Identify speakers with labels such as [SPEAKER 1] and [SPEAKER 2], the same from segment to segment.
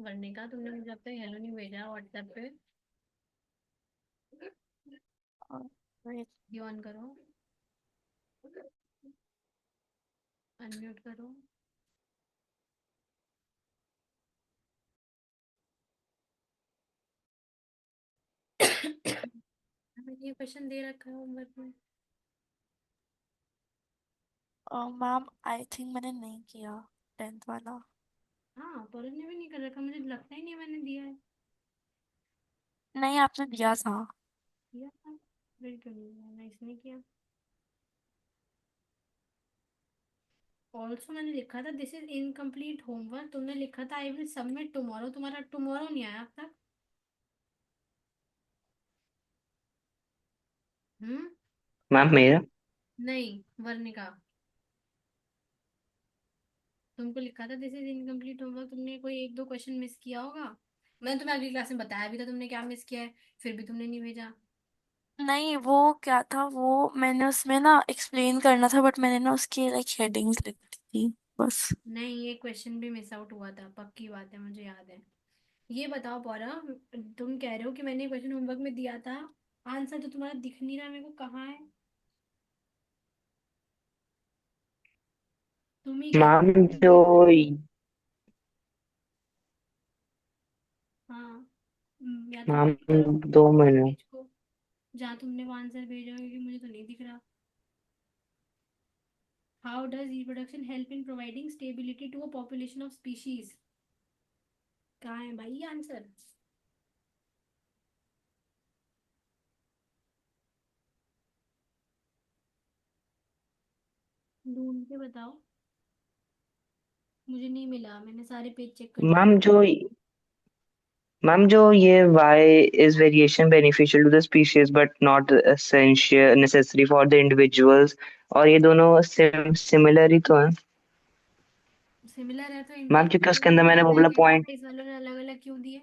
[SPEAKER 1] वर्णिका, तुमने मुझे अब तक हेलो नहीं भेजा व्हाट्सएप पे।
[SPEAKER 2] Wait,
[SPEAKER 1] ये ऑन करो, अनम्यूट करो। हमें ये क्वेश्चन दे रखा है होमवर्क में।
[SPEAKER 2] मैम आई थिंक मैंने नहीं किया 10th वाला।
[SPEAKER 1] हाँ, पौरव ने भी नहीं कर रखा, मुझे लगता ही नहीं मैंने दिया है।
[SPEAKER 2] नहीं, आपने दिया था।
[SPEAKER 1] किया था? फिर क्यों नहीं दिया? मैं इसने किया। ऑल्सो मैंने लिखा था दिस इज इनकम्प्लीट होमवर्क, तुमने लिखा था आई विल सबमिट टुमारो, तुम्हारा टुमारो नहीं आया अब तक। हम्म।
[SPEAKER 3] मैम मेरा।
[SPEAKER 1] नहीं, वर्णिका, तुमको लिखा था दिस इज इनकम्प्लीट होमवर्क, तुमने कोई एक दो क्वेश्चन मिस किया होगा। मैंने तुम्हें अगली क्लास में बताया भी था तुमने क्या मिस किया है, फिर भी तुमने नहीं भेजा।
[SPEAKER 2] नहीं, वो क्या था, वो मैंने उसमें ना एक्सप्लेन करना था, बट मैंने ना उसकी लाइक हेडिंग्स लिख दी थी बस।
[SPEAKER 1] नहीं, ये क्वेश्चन भी मिस आउट हुआ था, पक्की बात है, मुझे याद है। ये बताओ पौरव, तुम कह रहे हो कि मैंने क्वेश्चन होमवर्क में दिया था, आंसर तो तुम्हारा दिख नहीं रहा मेरे को, कहाँ है? तुम ही कह रहे
[SPEAKER 3] मैम
[SPEAKER 1] हो मैंने
[SPEAKER 3] जो
[SPEAKER 1] दिया था। हाँ। या तो
[SPEAKER 3] मैम
[SPEAKER 1] वही करो,
[SPEAKER 3] 2 मिनट।
[SPEAKER 1] पेज को, जहाँ तुमने वो आंसर भेजा है, क्योंकि मुझे तो नहीं दिख रहा। How does reproduction help in providing stability to a population of species? कहाँ है भाई ये आंसर? ढूंढ के बताओ। मुझे नहीं मिला, मैंने सारे पेज चेक कर लिए।
[SPEAKER 3] मैम जो ये why is variation beneficial to the species but not essential necessary for the individuals, और ये दोनों सिमिलर ही तो हैं।
[SPEAKER 1] सिमिलर है तो
[SPEAKER 3] मैम क्योंकि
[SPEAKER 1] इंडिविजुअल
[SPEAKER 3] उसके अंदर मैंने वो वाला पॉइंट।
[SPEAKER 1] साइज वालों ने अलग अलग क्यों दिए?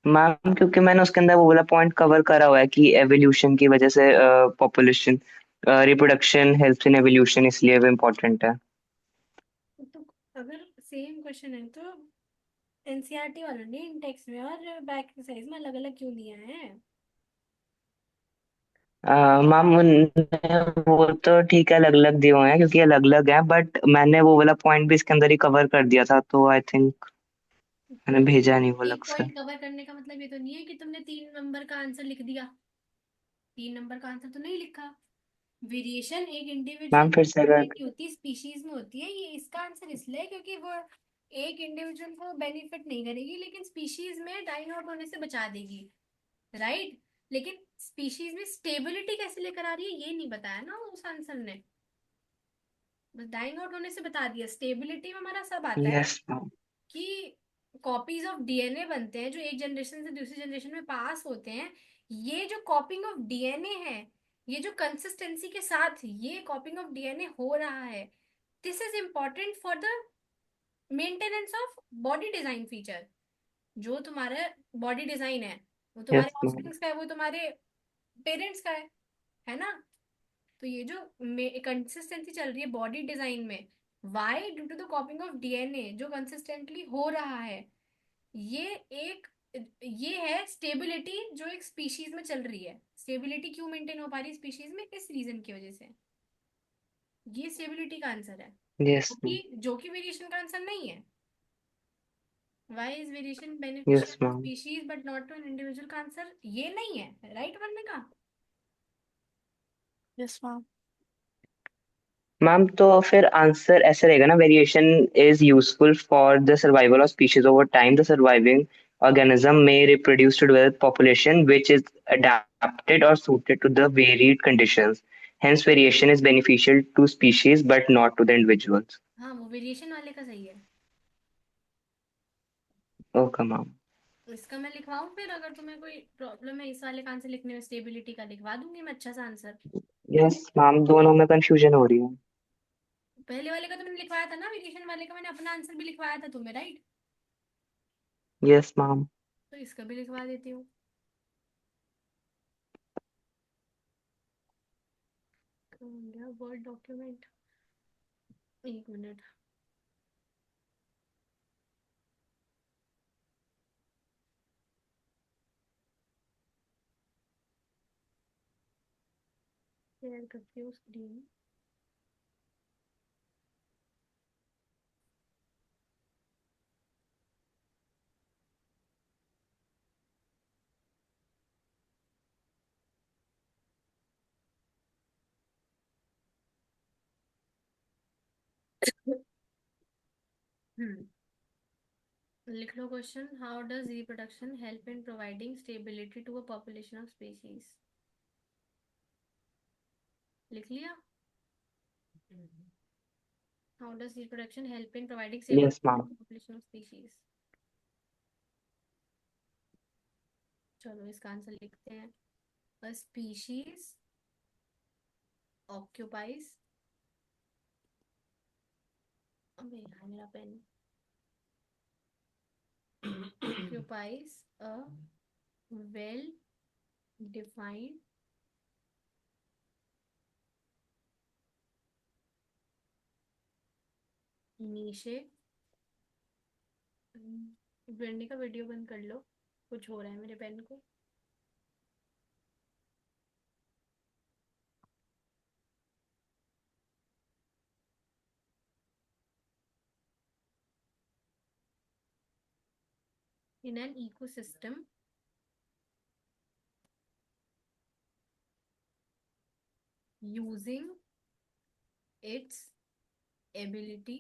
[SPEAKER 3] मैम क्योंकि मैंने उसके अंदर वो वाला पॉइंट कवर करा हुआ है कि एवोल्यूशन की वजह से population reproduction helps in evolution, इसलिए वो इम्पोर्टेंट है।
[SPEAKER 1] तो अगर सेम क्वेश्चन है तो एनसीईआरटी वालों ने इन टेक्स्ट में और बैक साइज में अलग अलग क्यों दिया है?
[SPEAKER 3] मैम वो तो ठीक है, अलग अलग दिए हुए हैं क्योंकि अलग अलग है, बट मैंने वो वाला पॉइंट भी इसके अंदर ही कवर कर दिया था, तो आई थिंक
[SPEAKER 1] तो
[SPEAKER 3] मैंने भेजा नहीं वो अलग
[SPEAKER 1] एक
[SPEAKER 3] से।
[SPEAKER 1] पॉइंट कवर करने का मतलब ये तो नहीं है कि तुमने 3 नंबर का आंसर लिख दिया। 3 नंबर का आंसर तो नहीं लिखा। वेरिएशन एक
[SPEAKER 3] मैम
[SPEAKER 1] इंडिविजुअल
[SPEAKER 3] फिर से
[SPEAKER 1] में
[SPEAKER 3] अगर
[SPEAKER 1] नहीं होती, स्पीशीज में होती है। ये इसका आंसर इसलिए है क्योंकि वो एक इंडिविजुअल को बेनिफिट नहीं करेगी, लेकिन स्पीशीज में डाइन आउट होने से बचा देगी। राइट। लेकिन स्पीशीज में स्टेबिलिटी कैसे लेकर आ रही है ये नहीं बताया ना उस आंसर ने। बस डाइंग आउट होने से बता दिया। स्टेबिलिटी में हमारा सब आता है
[SPEAKER 3] यस मैम।
[SPEAKER 1] कि कॉपीज ऑफ डीएनए बनते हैं जो एक जनरेशन से दूसरी जनरेशन में पास होते हैं। ये जो कॉपिंग ऑफ डीएनए है, ये जो कंसिस्टेंसी के साथ ये कॉपिंग ऑफ डीएनए हो रहा है, this is important for the maintenance of body design feature. जो तुम्हारा बॉडी डिजाइन है, वो तुम्हारे
[SPEAKER 3] यस मैम।
[SPEAKER 1] ऑफस्प्रिंग्स का है, वो तुम्हारे पेरेंट्स का है ना? तो ये जो कंसिस्टेंसी चल रही है बॉडी डिजाइन में, why due to the copying of DNA जो कंसिस्टेंटली हो रहा है, ये एक ये है स्टेबिलिटी जो एक स्पीशीज में चल रही है। स्टेबिलिटी क्यों मेंटेन हो पा रही है स्पीशीज में? इस रीजन की वजह से। ये स्टेबिलिटी का आंसर है,
[SPEAKER 3] यस मैम।
[SPEAKER 1] जो कि वेरिएशन का आंसर नहीं है। Why is variation
[SPEAKER 3] yes
[SPEAKER 1] beneficial to
[SPEAKER 3] ma'am.
[SPEAKER 1] Species but not to an individual का आंसर ये नहीं है। राइट बनने का।
[SPEAKER 2] Yes ma'am.
[SPEAKER 3] मैम तो फिर आंसर ऐसे रहेगा ना, variation is useful for the survival of species over time, the surviving organism may reproduce to develop population which is adapted or suited to the varied conditions. Hence, variation is beneficial to species but not to the individuals.
[SPEAKER 1] हाँ, वो variation वाले का सही है।
[SPEAKER 3] Okay, ma'am.
[SPEAKER 1] इसका मैं लिखवाऊं फिर? अगर तुम्हें कोई प्रॉब्लम है इस वाले का आंसर लिखने में, स्टेबिलिटी का लिखवा दूंगी मैं अच्छा सा आंसर।
[SPEAKER 3] Yes, मैम दोनों में कंफ्यूजन हो रही है।
[SPEAKER 1] पहले वाले का तुमने लिखवाया था ना, वेरिएशन वाले का मैंने अपना आंसर भी लिखवाया था तुम्हें, राइट?
[SPEAKER 3] Yes ma'am.
[SPEAKER 1] तो इसका भी लिखवा देती हूँ। Word document, 1 minute. शेयर करती हूँ स्क्रीन। हम्म, लिख लो question. How does reproduction help in providing stability to a population of species? लिख लिया? How does reproduction help in providing
[SPEAKER 3] Yes,
[SPEAKER 1] stability to
[SPEAKER 3] ma'am.
[SPEAKER 1] A population of species? चलो इसका answer लिखते हैं। A species occupies, अबे यार मेरा pen, occupies a well defined niche। बनने का वीडियो बंद कर लो, कुछ हो रहा है मेरे पेन को। In an ecosystem, using its ability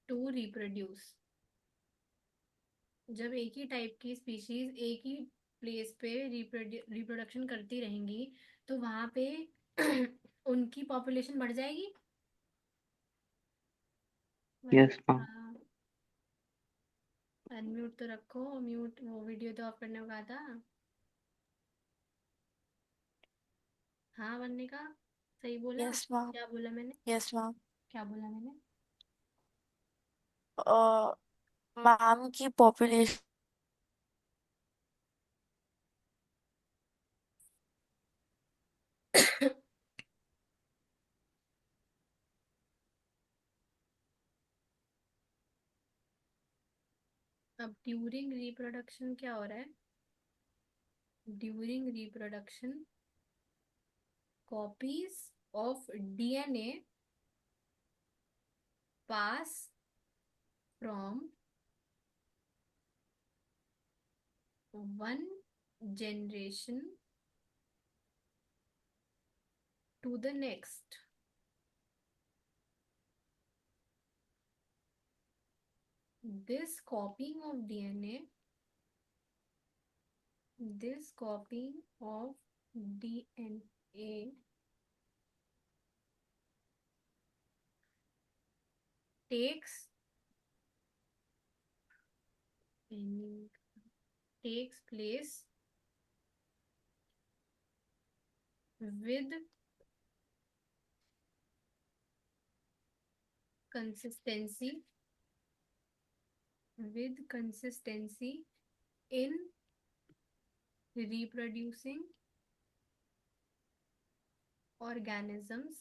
[SPEAKER 1] to reproduce, जब एक ही टाइप की स्पीशीज एक ही प्लेस पे रिप्रोडक्शन करती रहेंगी तो वहां पे उनकी पॉपुलेशन बढ़ जाएगी। वही
[SPEAKER 3] Yes,
[SPEAKER 1] था।
[SPEAKER 3] ma'am.
[SPEAKER 1] अनम्यूट तो रखो, म्यूट वो वीडियो तो ऑफ करने को कहा था। हाँ बनने का, सही बोला?
[SPEAKER 2] Yes ma'am.
[SPEAKER 1] क्या बोला मैंने?
[SPEAKER 2] Yes ma'am.
[SPEAKER 1] क्या बोला मैंने?
[SPEAKER 2] मैम की पॉपुलेशन।
[SPEAKER 1] अब ड्यूरिंग रिप्रोडक्शन क्या हो रहा है? During reproduction copies of DNA pass from one generation to the next. This copying of DNA, this copying of DNA takes takes place with consistency, with consistency in reproducing organisms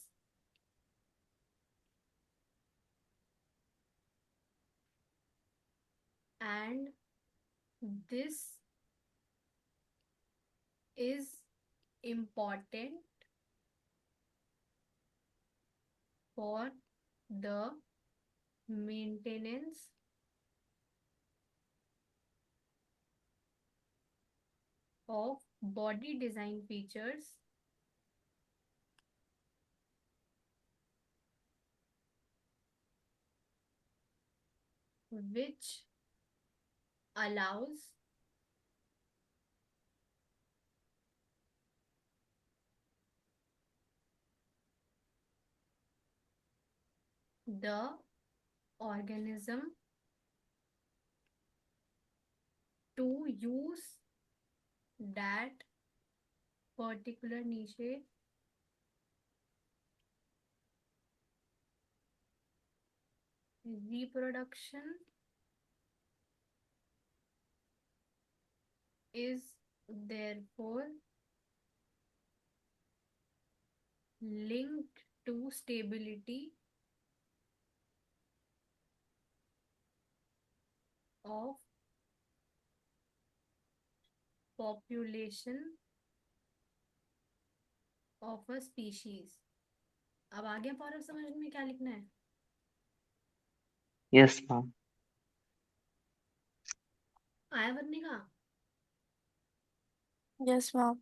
[SPEAKER 1] and this is important for the maintenance of body design features which allows the organism to use that particular niche reproduction is therefore linked to stability of population of a species. अब आ गया पौरव समझ में क्या लिखना है?
[SPEAKER 3] Yes ma'am.
[SPEAKER 1] आया बनने का।
[SPEAKER 2] Yes ma'am.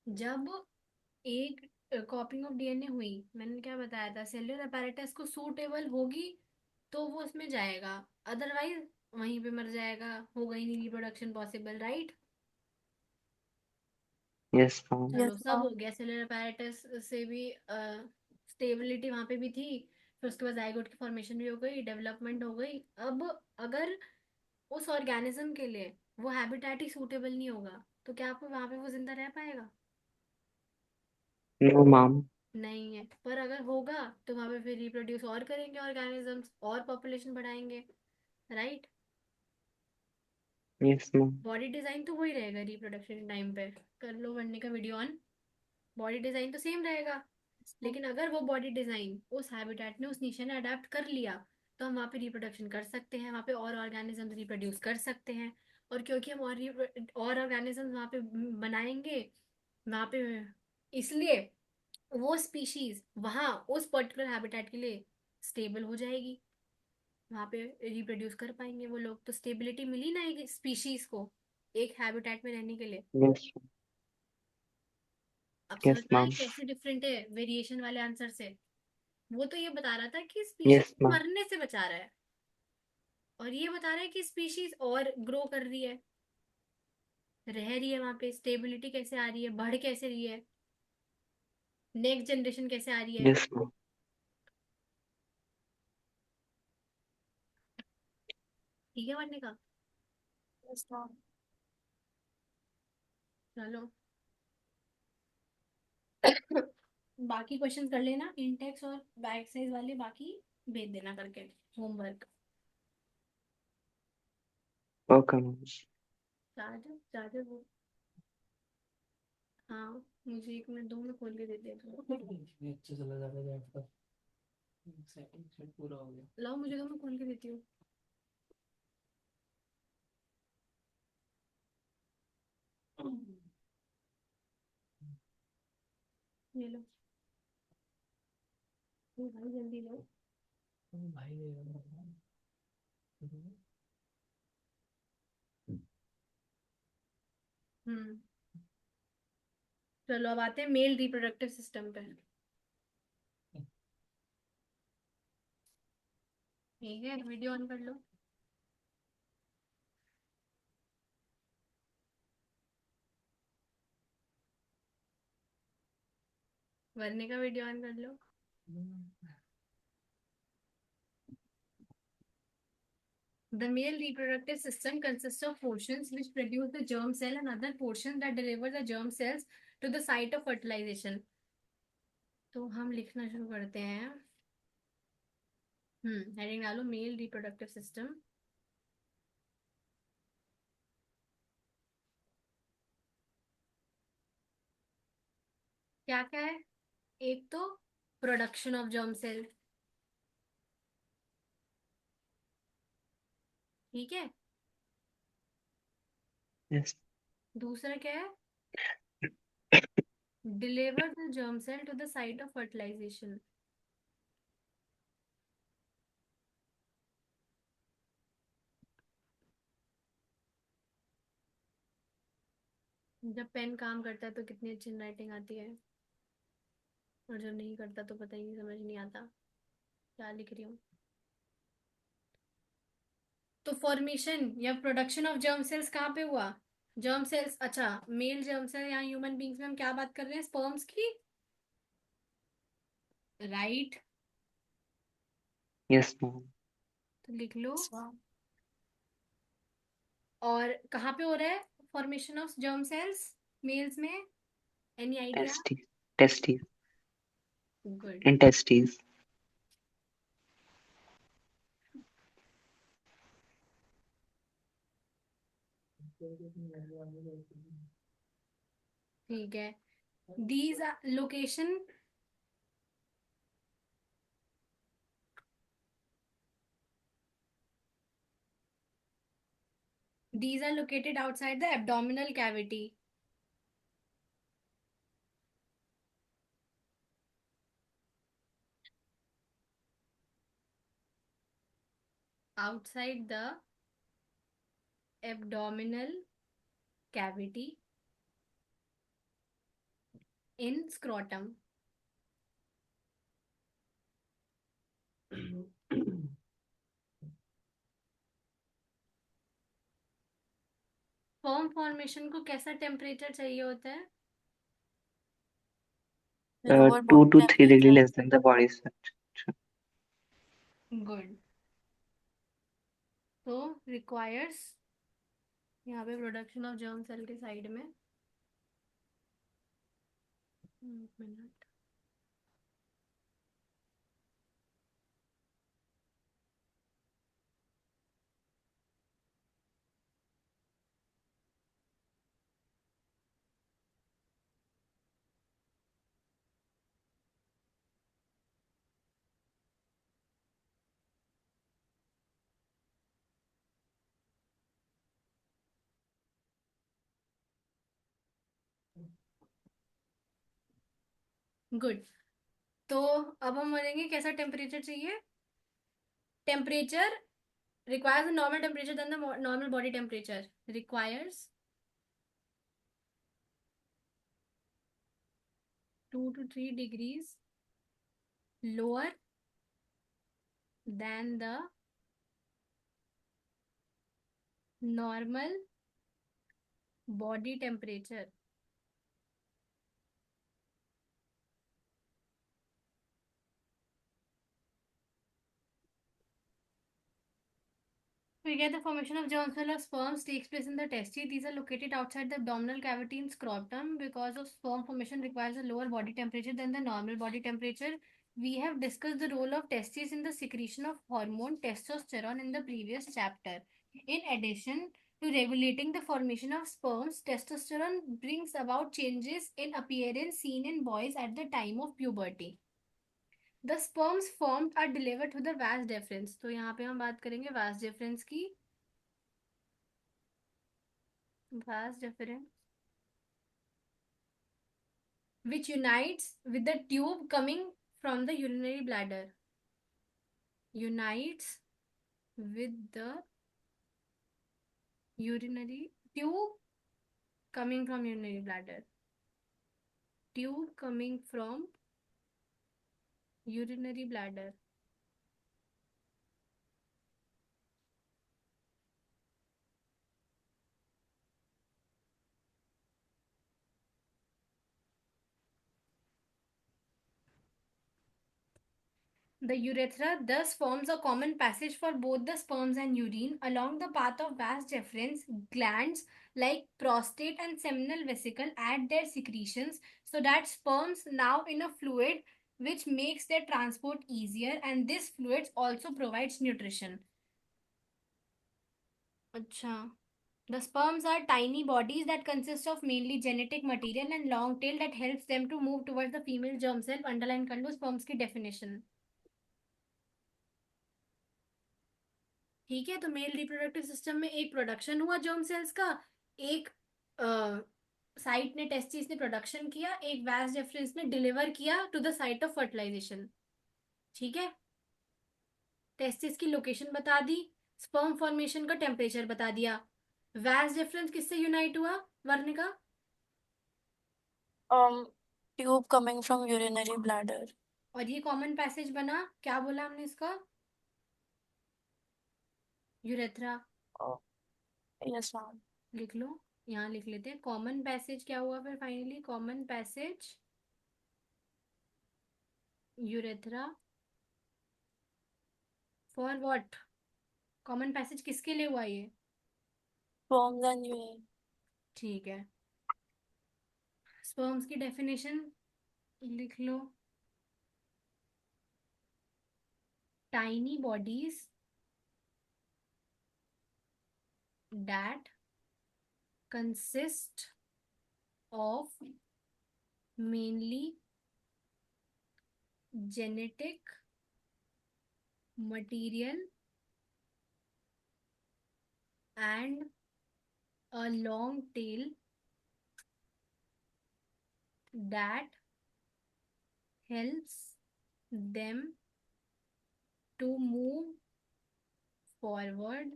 [SPEAKER 1] जब एक कॉपिंग ऑफ डीएनए हुई, मैंने क्या बताया था, सेल्युलर apparatus को सूटेबल होगी तो वो उसमें जाएगा, अदरवाइज वहीं पे मर जाएगा, होगा ही नहीं reproduction possible, right?
[SPEAKER 3] Yes ma'am.
[SPEAKER 1] चलो
[SPEAKER 2] यस
[SPEAKER 1] सब हो
[SPEAKER 2] मैम।
[SPEAKER 1] गया, सेलुलर apparatus से भी स्टेबिलिटी वहां पे भी थी, फिर उसके बाद जाइगोट की फॉर्मेशन भी हो गई, डेवलपमेंट हो गई। अब अगर उस ऑर्गेनिज्म के लिए वो हैबिटेट ही सूटेबल नहीं होगा तो क्या आप वहां पे वो जिंदा रह पाएगा?
[SPEAKER 3] No ma'am.
[SPEAKER 1] नहीं है। पर अगर होगा तो वहां पे फिर रिप्रोड्यूस और करेंगे ऑर्गेनिजम्स और पॉपुलेशन बढ़ाएंगे, right?
[SPEAKER 3] Yes ma'am.
[SPEAKER 1] Body design तो वही रहेगा रिप्रोडक्शन टाइम पे। कर लो वनने का वीडियो ऑन, बॉडी डिजाइन तो सेम रहेगा। लेकिन अगर वो बॉडी डिजाइन उस हैबिटेट ने, उस निशा ने अडेप्ट कर लिया, तो हम वहाँ पे रिप्रोडक्शन कर सकते हैं, वहाँ पे और ऑर्गेनिज्म रिप्रोड्यूस कर सकते हैं। और क्योंकि हम और ऑर्गेनिज्म वहाँ पे बनाएंगे वहाँ पे, इसलिए वो स्पीशीज वहाँ उस पर्टिकुलर हैबिटेट के लिए स्टेबल हो जाएगी, वहाँ पे रिप्रोड्यूस कर पाएंगे वो लोग। तो स्टेबिलिटी मिली ना एक स्पीशीज को एक हैबिटेट में रहने के लिए।
[SPEAKER 3] यस।
[SPEAKER 1] अब समझ
[SPEAKER 3] यस
[SPEAKER 1] में आई
[SPEAKER 3] मैम।
[SPEAKER 1] कैसे डिफरेंट है वेरिएशन वाले आंसर से? वो तो ये बता रहा था कि
[SPEAKER 3] यस
[SPEAKER 1] स्पीशीज
[SPEAKER 3] मैम।
[SPEAKER 1] मरने से बचा रहा है, और ये बता रहा है कि स्पीशीज और ग्रो कर रही है, रह रही है वहां पे, स्टेबिलिटी कैसे आ रही है, बढ़ कैसे रही है, नेक्स्ट जनरेशन कैसे आ रही है।
[SPEAKER 3] Yes ma'am.
[SPEAKER 1] ठीक है बनने का।
[SPEAKER 2] Yes ma'am.
[SPEAKER 1] चलो बाकी क्वेश्चन कर लेना, इंटेक्स और बैक साइज वाले बाकी भेज देना करके, homework.
[SPEAKER 3] Okay ma'am.
[SPEAKER 1] Charger charger वो, हाँ मुझे 1 मिनट 2 मिनट खोल के दे दे तो।
[SPEAKER 4] अच्छे चला जाता है आपका सेटिंग सेट पूरा हो गया।
[SPEAKER 1] लाओ मुझे, 2 मिनट खोल के देती हूँ। ये लो, ये भाई जल्दी लो।
[SPEAKER 4] भाई
[SPEAKER 1] हम्म। चलो अब आते हैं मेल रिप्रोडक्टिव सिस्टम पे। ठीक है वीडियो ऑन कर लो, वरने का वीडियो ऑन कर लो। The male reproductive system consists of portions which produce the germ cell and other portions that deliver the germ cells to the site of fertilization. तो हम लिखना शुरू करते हैं। हेडिंग डालो मेल रिप्रोडक्टिव सिस्टम। क्या क्या है? एक तो प्रोडक्शन ऑफ जर्म सेल, ठीक है।
[SPEAKER 3] यस।
[SPEAKER 1] दूसरा क्या है? Deliver the germ cell to the site of fertilisation. जब पेन काम करता है तो कितनी अच्छी राइटिंग आती है, और जब नहीं करता तो पता ही नहीं, समझ नहीं आता क्या लिख रही हूँ। तो फॉर्मेशन या प्रोडक्शन ऑफ जर्म सेल्स कहाँ पे हुआ? जर्म सेल्स, अच्छा मेल जर्म सेल, यहाँ ह्यूमन बींग्स में हम क्या बात कर रहे हैं, स्पर्म्स की, राइट?
[SPEAKER 3] Yes ma'am.
[SPEAKER 1] तो लिख लो।
[SPEAKER 2] Yes ma'am.
[SPEAKER 1] और कहाँ पे हो रहा है formation of germ cells males में? Any idea?
[SPEAKER 3] Testis. Testis.
[SPEAKER 1] Good.
[SPEAKER 3] In testes.
[SPEAKER 1] ठीक है। These location, these are located outside the abdominal cavity. outside the abdominal cavity in scrotum. Sperm formation को कैसा टेम्परेचर चाहिए होता है?
[SPEAKER 2] Lower
[SPEAKER 3] 2
[SPEAKER 2] body
[SPEAKER 3] to 3 degree
[SPEAKER 2] temperature.
[SPEAKER 3] less than the body's temperature.
[SPEAKER 1] Good. तो requires यहाँ पे प्रोडक्शन ऑफ जर्म सेल के side में, एक मिनट, गुड। तो अब हम बोलेंगे कैसा टेम्परेचर चाहिए। Temperature requires a normal temperature than the normal body temperature. Requires 2 to 3 degrees lower than the normal body temperature. We get the formation of germ cell or sperms takes place in the testes. These are located outside the abdominal cavity in scrotum. Because of sperm formation requires a lower body temperature than the normal body temperature. We have discussed the role of testes in the secretion of hormone testosterone in the previous chapter. In addition to regulating the formation of sperms, testosterone brings about changes in appearance seen in boys at the time of puberty. The sperms formed are delivered to the vas deferens. तो यहाँ पे हम बात करेंगे vas deferens की। vas deferens which unites with the tube coming from the urinary bladder. Unites with the urinary tube coming from urinary bladder. Tube coming from urinary bladder. The urethra thus forms a common passage for both the sperms and urine. Along the path of vas deferens, glands like prostate and seminal vesicle add their secretions so that sperms now in a fluid which makes their transport easier, and this fluid also provides nutrition. Acha. The sperms are tiny bodies that consist of mainly genetic material and long tail that helps them to move towards the female germ cell. Underline कर लो sperms की definition. ठीक है, तो male reproductive system में एक production हुआ germ cells का, एक साइट ने टेस्टिस ने प्रोडक्शन किया, एक वास डेफरेंस ने डिलीवर किया to the site of fertilisation. ठीक है, टेस्टिस की लोकेशन बता दी, स्पर्म फॉर्मेशन का टेम्परेचर बता दिया। वास डेफरेंस किससे यूनाइट हुआ Varnika?
[SPEAKER 2] Tube coming from urinary bladder.
[SPEAKER 1] और ये कॉमन पैसेज बना, क्या बोला हमने इसका? यूरेथ्रा।
[SPEAKER 2] Yes ma'am.
[SPEAKER 1] लिख लो, यहाँ लिख लेते हैं कॉमन पैसेज क्या हुआ फिर finally. Common passage urethra for what? Common passage किसके लिए हुआ ये?
[SPEAKER 2] Sperms and urine.
[SPEAKER 1] ठीक है, स्पर्म्स की डेफिनेशन लिख लो। Tiny bodies that consist of mainly genetic material and a long tail that helps them to move forward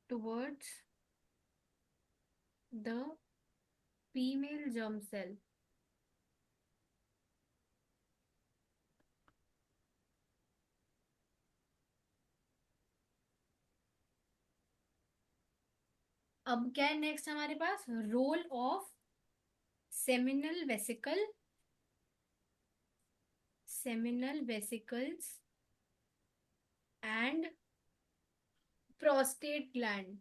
[SPEAKER 1] towards the female germ cell. अब क्या है नेक्स्ट हमारे पास, role of seminal vesicles and prostate gland.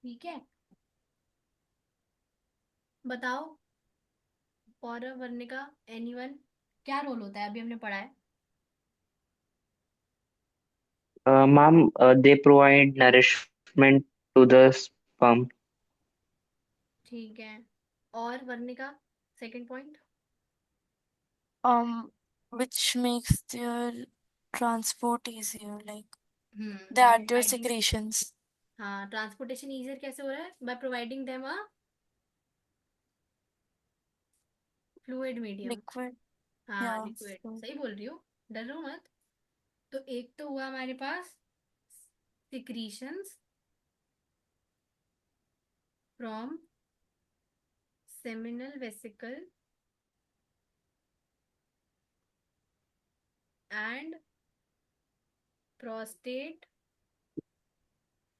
[SPEAKER 1] ठीक है, बताओ Paurav Varnika, anyone, क्या role होता है, अभी हमने पढ़ा है।
[SPEAKER 3] Ma'am, they provide nourishment to the sperm.
[SPEAKER 1] ठीक है, और Varnika second point.
[SPEAKER 2] Which makes their transport easier, like they
[SPEAKER 1] by
[SPEAKER 2] add their
[SPEAKER 1] providing,
[SPEAKER 2] secretions.
[SPEAKER 1] हाँ ट्रांसपोर्टेशन इजियर कैसे हो रहा है, by providing them a fluid medium.
[SPEAKER 2] Liquid,
[SPEAKER 1] हाँ
[SPEAKER 2] yeah.
[SPEAKER 1] लिक्विड,
[SPEAKER 2] So,
[SPEAKER 1] सही बोल रही हो, डरो मत। तो एक तो हुआ हमारे पास secretions from seminal vesicle and prostate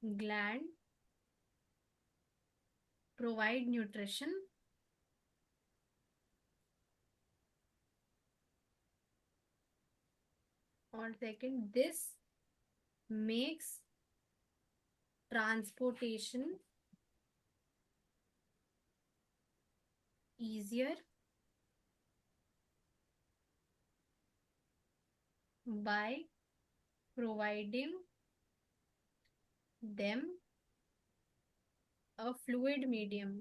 [SPEAKER 1] gland provide nutrition, और second this makes transportation easier by providing them a fluid medium।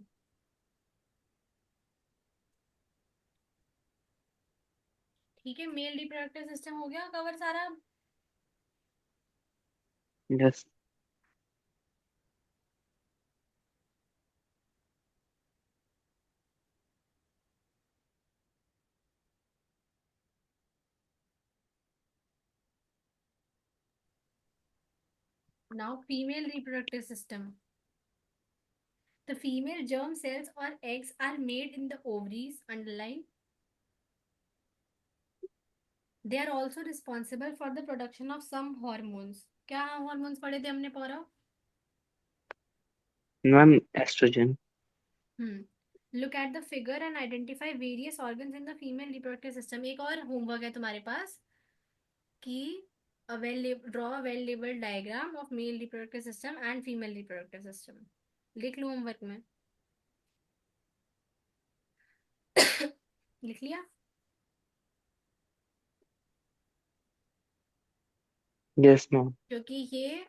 [SPEAKER 1] ठीक है, मेल रिप्रोडक्टिव सिस्टम हो गया कवर सारा।
[SPEAKER 3] Yes.
[SPEAKER 1] Now female reproductive system. The female germ cells or eggs are made in the ovaries, underline. They are also responsible for the production of some hormones। क्या hormones पढ़े थे हमने पौरा।
[SPEAKER 3] Ma'am, estrogen.
[SPEAKER 1] Look at the figure and identify various organs in the female reproductive system। एक और homework है तुम्हारे पास कि draw a well labeled diagram of male reproductive system and female reproductive system। लिख लो होमवर्क में। लिख लिया।
[SPEAKER 3] Yes, ma'am.
[SPEAKER 1] क्योंकि ये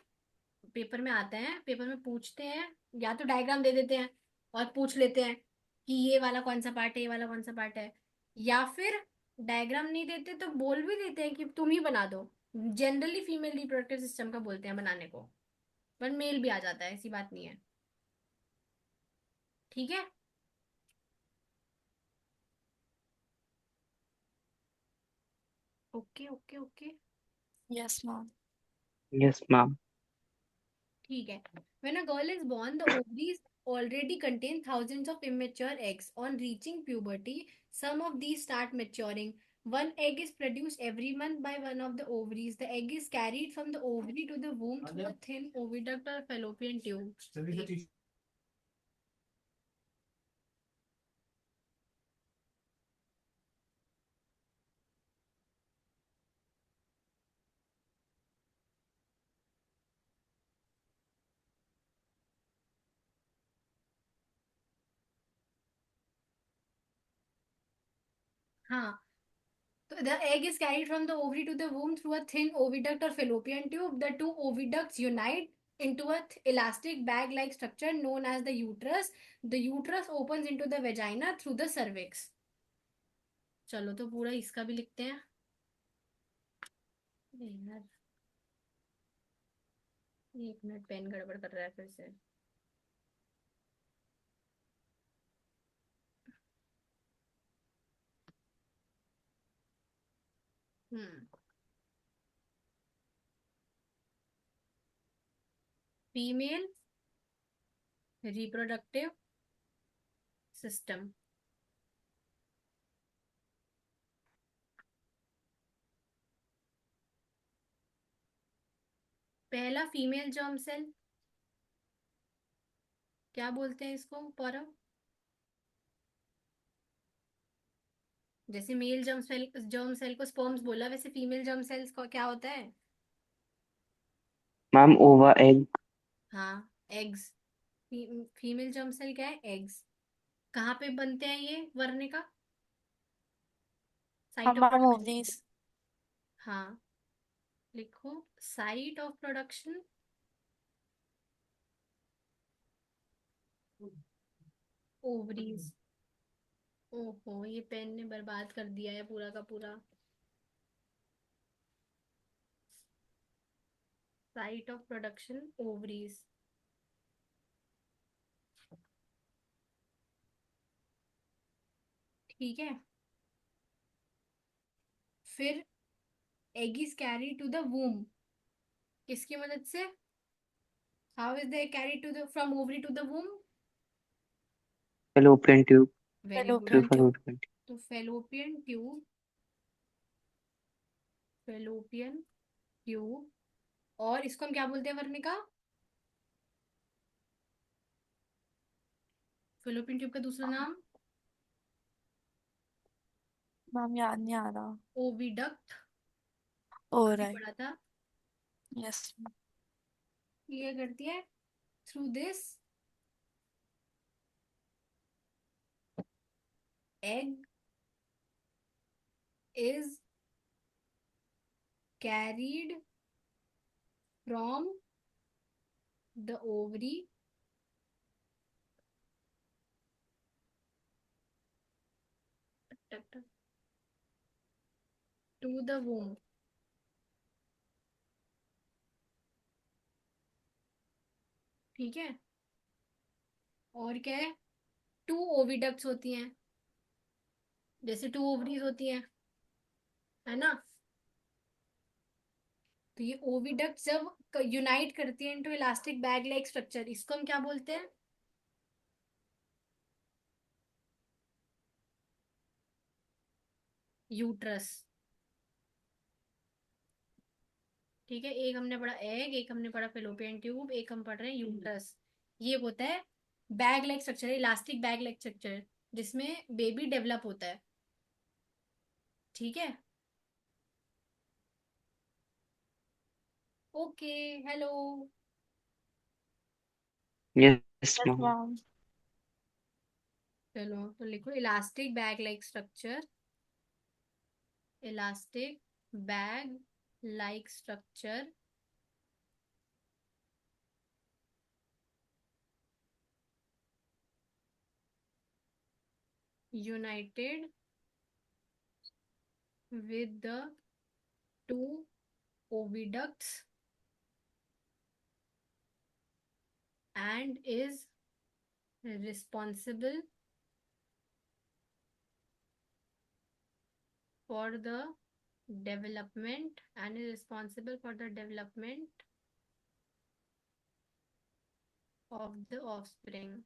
[SPEAKER 1] पेपर में आते हैं, पेपर में पूछते हैं, या तो डायग्राम दे देते हैं और पूछ लेते हैं कि ये वाला कौन सा पार्ट है, ये वाला कौन सा पार्ट है, या फिर डायग्राम नहीं देते तो बोल भी देते हैं कि तुम ही बना दो। जनरली फीमेल रिप्रोडक्टिव सिस्टम का बोलते हैं बनाने को, पर मेल भी आ जाता है, ऐसी बात नहीं है। ठीक है, okay okay okay.
[SPEAKER 2] yes, ma'am.
[SPEAKER 3] Yes, ma'am.
[SPEAKER 1] ठीक है, when a girl is born the ovaries already contain thousands of immature eggs। On reaching puberty some of these start maturing। One egg is produced every month by one of the ovaries। The egg is carried from the ovary to the womb through a thin oviduct or fallopian tube। हाँ, so the egg is carried from the ovary to the womb through a thin oviduct or fallopian tube। The two oviducts unite into a elastic bag-like structure known as the uterus। The uterus opens into the vagina through the cervix। चलो तो पूरा इसका भी लिखते हैं। अरे यार, एक मिनट, पेन गड़बड़ कर रहा है फिर से। हम्म। Female reproductive system. पहला फीमेल जर्म सेल, क्या बोलते हैं इसको पौरव? जैसे मेल जर्म सेल को स्पर्म्स बोला, वैसे फीमेल जर्म सेल्स को क्या होता है?
[SPEAKER 3] मैम ओवा एग।
[SPEAKER 1] हाँ, एग्स। फीमेल जर्म सेल क्या है? एग्स। कहाँ पे बनते हैं ये वर्णिका? साइट ऑफ
[SPEAKER 2] हमारा
[SPEAKER 1] प्रोडक्शन।
[SPEAKER 2] मूवीज।
[SPEAKER 1] हाँ, लिखो साइट ऑफ प्रोडक्शन। ओवरीज। ओहो, ये पेन ने बर्बाद कर दिया है पूरा का पूरा। Site of production ovaries. ठीक है। फिर egg is carry to the womb, किसकी मदद से? How is they carry to the from ovary to the womb?
[SPEAKER 3] Fallopian tube.
[SPEAKER 1] Very good.
[SPEAKER 3] Through
[SPEAKER 2] fallopian tube.
[SPEAKER 3] Fallopian.
[SPEAKER 1] तो फेलोपियन ट्यूब, फेलोपियन ट्यूब। और इसको हम क्या बोलते हैं वर्णिका? फेलोपियन ट्यूब का दूसरा नाम?
[SPEAKER 2] मैम याद नहीं आ रहा।
[SPEAKER 1] ओविडक्ट।
[SPEAKER 2] ओ
[SPEAKER 1] अभी
[SPEAKER 2] राइट।
[SPEAKER 1] पढ़ा था।
[SPEAKER 2] यस।
[SPEAKER 1] ये करती है through this egg is carried from the ovary to the womb। ठीक है। और क्या है? टू ओविडक्ट्स होती हैं, जैसे टू ओवरीज होती हैं, है ना? तो ये ओविडक्ट जब यूनाइट करती है into elastic bag like structure, इसको हम क्या बोलते हैं? यूट्रस। ठीक है, एक हमने पढ़ा एग, एक हमने पढ़ा फेलोपियन ट्यूब, एक हम पढ़ रहे हैं यूट्रस। ये होता है bag like structure, elastic bag like structure, जिसमें बेबी डेवलप होता है। ठीक है। Okay. Hello.
[SPEAKER 3] Yes
[SPEAKER 2] yes
[SPEAKER 3] ma'am.
[SPEAKER 2] Ma'am.
[SPEAKER 1] चलो तो लिखो elastic bag like structure, elastic bag like structure united with the two oviducts and is responsible for the development and is responsible for the development of the offspring।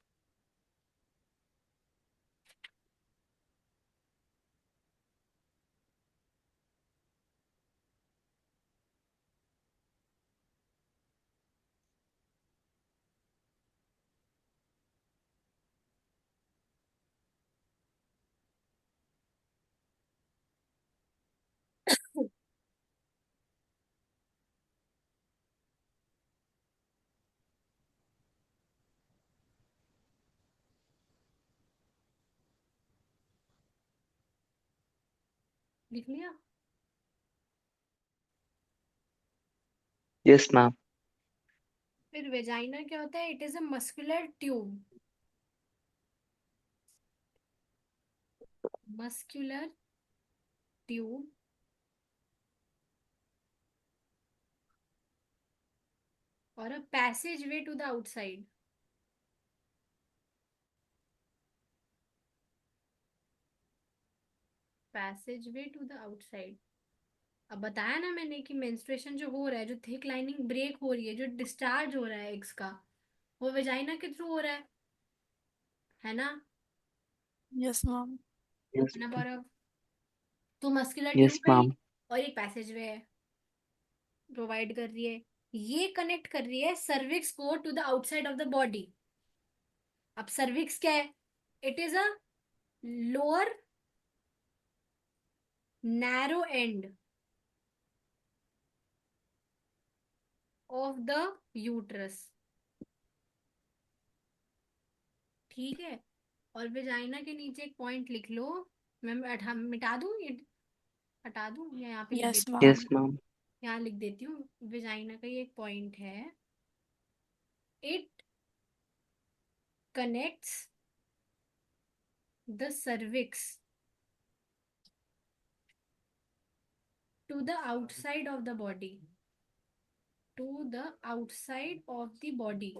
[SPEAKER 1] लिख लिया?
[SPEAKER 3] Yes ma'am.
[SPEAKER 1] फिर vagina क्या होता है? It is a muscular tube, muscular tube और a passage way to the outside. Passage way to the outside. अब बताया ना मैंने कि मेंस्ट्रुएशन जो हो रहा है, जो थिक लाइनिंग ब्रेक हो रही है, जो डिस्चार्ज हो रहा है एग्स का, वो वेजाइना के थ्रू हो रहा है ना?
[SPEAKER 2] Yes ma'am.
[SPEAKER 3] यस
[SPEAKER 1] है ना गौरव? तो मस्कुलर
[SPEAKER 3] यस
[SPEAKER 1] ट्यूब है
[SPEAKER 3] मैम।
[SPEAKER 1] और एक पैसेज वे है, प्रोवाइड कर रही है। ये कनेक्ट कर रही है सर्विक्स को to the outside of the body. अब सर्विक्स क्या है? It is a lower narrow end of the uterus. ठीक है। और वेजाइना के नीचे एक पॉइंट लिख लो। मैं मिटा दूं ये, हटा दूं या यहाँ पे लिख
[SPEAKER 2] यस
[SPEAKER 1] देती हूँ?
[SPEAKER 2] मैम।
[SPEAKER 3] Yes ma'am.
[SPEAKER 1] यहाँ लिख देती हूँ। वेजाइना का ये एक पॉइंट है। It connects the cervix to the outside of the body, to the outside of the body.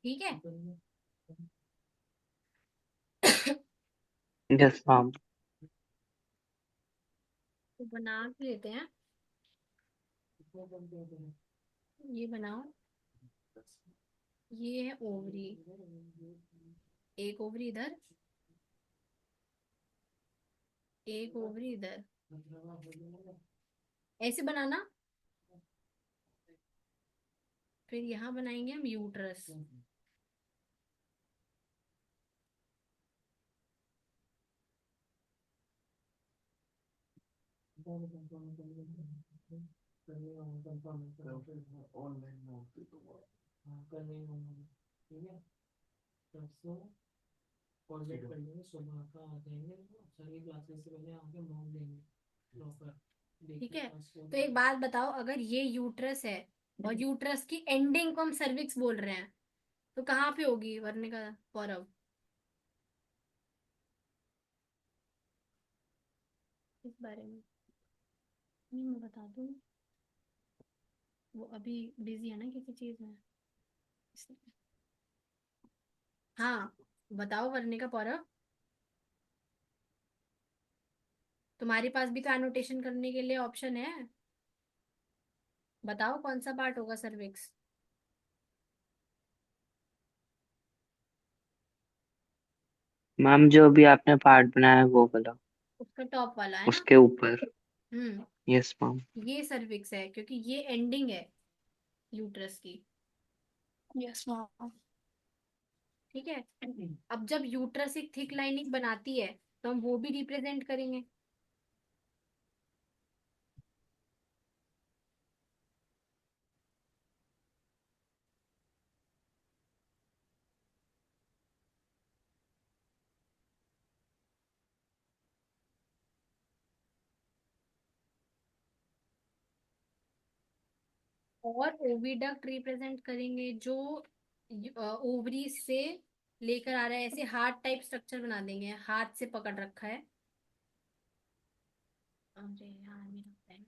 [SPEAKER 1] ठीक है।
[SPEAKER 3] Yes ma'am.
[SPEAKER 1] तो बना के लेते हैं। ये बनाओ। ये है ओवरी, एक ओवरी इधर, एक ओवरी इधर। ऐसे बनाना। फिर यहाँ बनाएंगे हम यूट्रस।
[SPEAKER 4] कॉलेज कर लेंगे, सुबह का आ जाएंगे, सारी क्लासेस से पहले आके मॉक देंगे प्रॉपर।
[SPEAKER 1] ठीक है। तो एक बात बताओ, अगर ये यूट्रस है और यूट्रस की एंडिंग को हम सर्विक्स बोल रहे हैं, तो कहाँ पे होगी वरने का गौरव? इस बारे में नहीं मैं बता दूँ, वो अभी बिजी है ना किसी चीज में, इसलिए। हाँ, बताओ वरने का गौरव। तुम्हारे पास भी तो एनोटेशन करने के लिए ऑप्शन है। बताओ कौन सा पार्ट होगा सर्विक्स?
[SPEAKER 3] मैम जो भी आपने पार्ट बनाया है वो वाला,
[SPEAKER 1] उसका टॉप वाला है ना?
[SPEAKER 3] उसके ऊपर।
[SPEAKER 1] हम्म।
[SPEAKER 3] Yes ma'am.
[SPEAKER 1] ये सर्विक्स है क्योंकि ये एंडिंग है यूट्रस की।
[SPEAKER 2] Yes ma'am.
[SPEAKER 1] ठीक है। अब जब यूट्रस एक थिक लाइनिंग बनाती है, तो हम वो भी रिप्रेजेंट करेंगे। और ओविडक्ट रिप्रेजेंट करेंगे, जो ओवरी से लेकर आ रहा है, ऐसे हार्ट टाइप स्ट्रक्चर बना देंगे, हाथ से पकड़ रखा है। अरे यार मेरा पेन।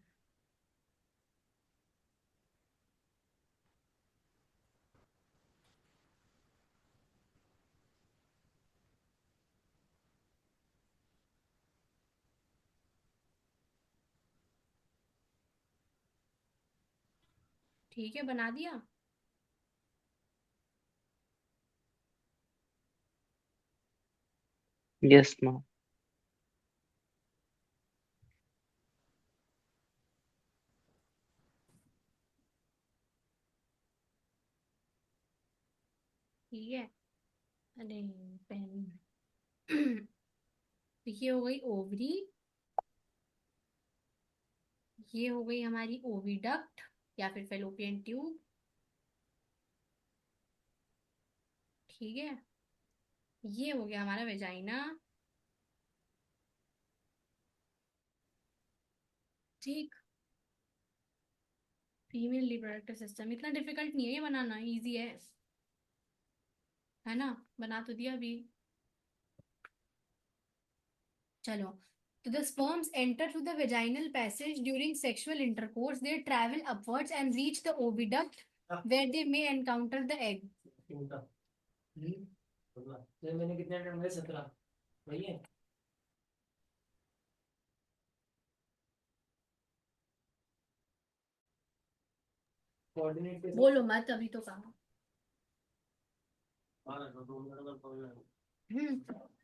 [SPEAKER 1] ठीक है, बना दिया।
[SPEAKER 3] Yes ma'am.
[SPEAKER 1] ठीक है। अरे पेन। तो ये हो गई ओवरी, ये हो गई हमारी ओविडक्ट या फिर फेलोपियन ट्यूब। ठीक है। ये हो गया हमारा वेजाइना। ठीक। फीमेल रिप्रोडक्टिव सिस्टम इतना डिफिकल्ट नहीं है, ये बनाना इजी है ना? बना तो दिया अभी। चलो, So the sperms enter through the vaginal passage during sexual intercourse. They travel upwards and reach the oviduct where they may encounter the egg.
[SPEAKER 4] उल्टा तो मैंने कितने अटेम्प्ट में 17 वही है कोऑर्डिनेट के
[SPEAKER 1] बोलो मत, अभी तो कहा।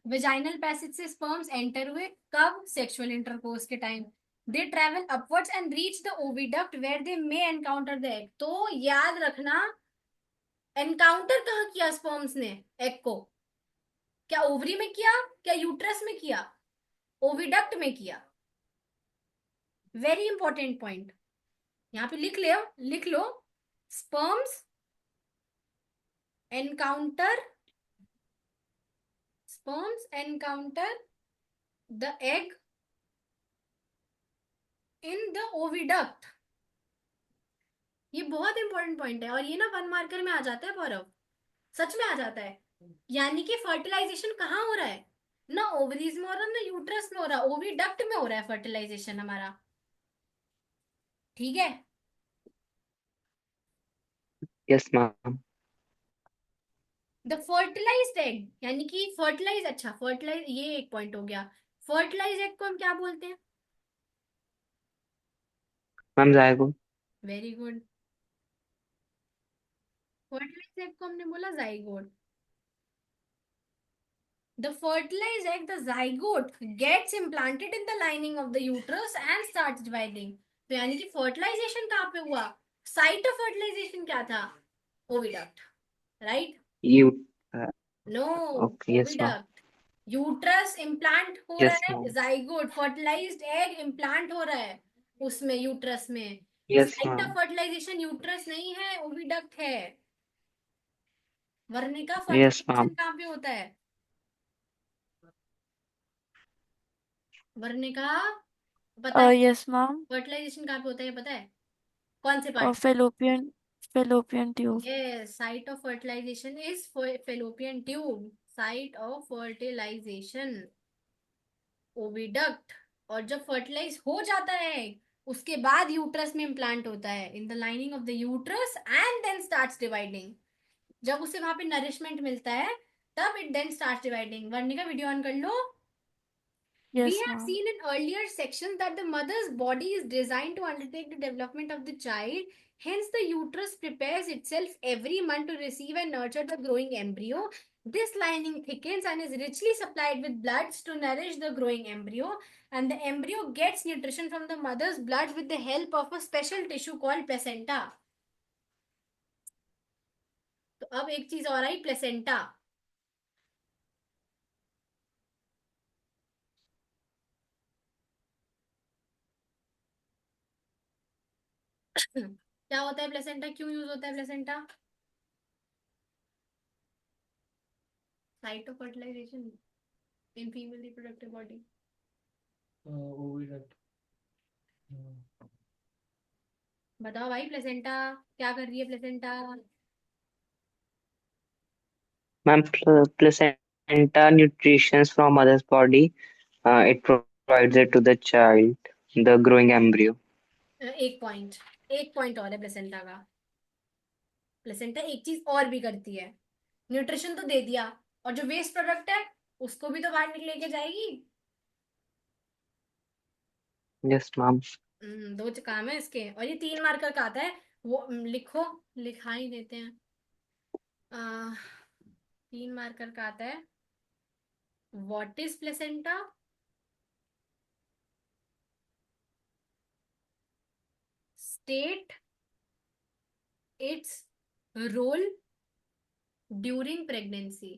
[SPEAKER 1] वेजाइनल पैसेज से स्पर्म्स एंटर हुए, कब? सेक्सुअल इंटरकोर्स के time. They travel upwards and reach the oviduct where they may encounter the egg. तो याद रखना, एनकाउंटर कहाँ किया स्पर्म्स ने एग को? क्या ओवरी में किया? क्या यूट्रस में किया? ओविडक्ट में किया। वेरी इंपॉर्टेंट पॉइंट, यहाँ पे लिख लो। Sperms encounter the egg in the oviduct. ये बहुत इंपॉर्टेंट पॉइंट है, और ये ना 1 मार्कर में आ जाता है गौरव, सच में आ जाता है। यानी कि फर्टिलाइजेशन कहाँ हो रहा है? ना ओवरीज में हो रहा, ना यूट्रस में हो रहा, ओविडक्ट में हो रहा है फर्टिलाइजेशन हमारा। ठीक है?
[SPEAKER 3] Yes ma'am.
[SPEAKER 1] The fertilised egg, यानी कि फर्टिलाइज, अच्छा फर्टिलाइज, ये एक पॉइंट हो गया। फर्टिलाइज एग को हम क्या बोलते हैं?
[SPEAKER 3] Ma'am zygote.
[SPEAKER 1] Very good. Fertilize egg को हमने बोला zygote. The fertilized egg, the zygote, gets implanted in the lining of the uterus and starts dividing. तो यानी कि fertilization कहाँ पे हुआ? Site of fertilization क्या था? Oviduct, right?
[SPEAKER 3] You
[SPEAKER 1] No,
[SPEAKER 3] okay yes ma'am.
[SPEAKER 1] oviduct. Uterus implant हो
[SPEAKER 3] yes
[SPEAKER 1] रहा है,
[SPEAKER 3] ma'am.
[SPEAKER 1] Zygote fertilised egg implant हो रहा है उसमें, यूट्रस में।
[SPEAKER 3] Yes
[SPEAKER 1] site of
[SPEAKER 3] ma'am.
[SPEAKER 1] Fertilisation uterus नहीं है, ओविडक्ट है। वरने का
[SPEAKER 3] यस
[SPEAKER 1] फर्टिलाइजेशन
[SPEAKER 3] मैम।
[SPEAKER 1] कहाँ पे होता है? वरने का पता है?
[SPEAKER 2] Yes ma'am.
[SPEAKER 1] फर्टिलाइजेशन कहाँ पे होता है पता है? कौन से part?
[SPEAKER 2] Fallopian tube.
[SPEAKER 1] Yes, site of fertilization is fallopian tube. Site of fertilization, oviduct. और जब फर्टिलाइज हो जाता है उसके बाद यूट्रस में इम्प्लांट होता है, in the lining of the uterus, and then starts dividing. जब उसे वहां पे नरिशमेंट मिलता है तब इट देन स्टार्ट्स डिवाइडिंग। वर्णी का वीडियो ऑन कर लो। We
[SPEAKER 2] yes
[SPEAKER 1] have
[SPEAKER 2] ma'am.
[SPEAKER 1] seen in earlier sections that the mother's body is designed to undertake the development of the child. Hence, the uterus prepares itself every month to receive and nurture the growing embryo. This lining thickens and is richly supplied with bloods to nourish the growing embryo. And the embryo gets nutrition from the mother's blood with the help of a special tissue called placenta. तो अब एक चीज और आई, placenta. क्या होता है placenta? क्यों use होता है placenta? Site of fertilisation in female reproductive body.
[SPEAKER 4] Oviduct
[SPEAKER 1] बताओ भाई, प्लेसेंटा क्या कर रही है placenta?
[SPEAKER 3] Ma'am placenta nutritions from mother's body. It provides it to the child, the growing embryo.
[SPEAKER 1] एक पॉइंट और है प्लेसेंटा का। प्लेसेंटा एक चीज और भी करती है, न्यूट्रिशन तो दे दिया, और जो वेस्ट प्रोडक्ट है उसको भी तो बाहर लेके जाएगी।
[SPEAKER 3] Yes ma'am.
[SPEAKER 1] दो काम है इसके, और ये 3 मार्कर का आता है। वो लिखो, लिखा ही देते हैं। 3 मार्कर का आता है। What is placenta? State its role during pregnancy.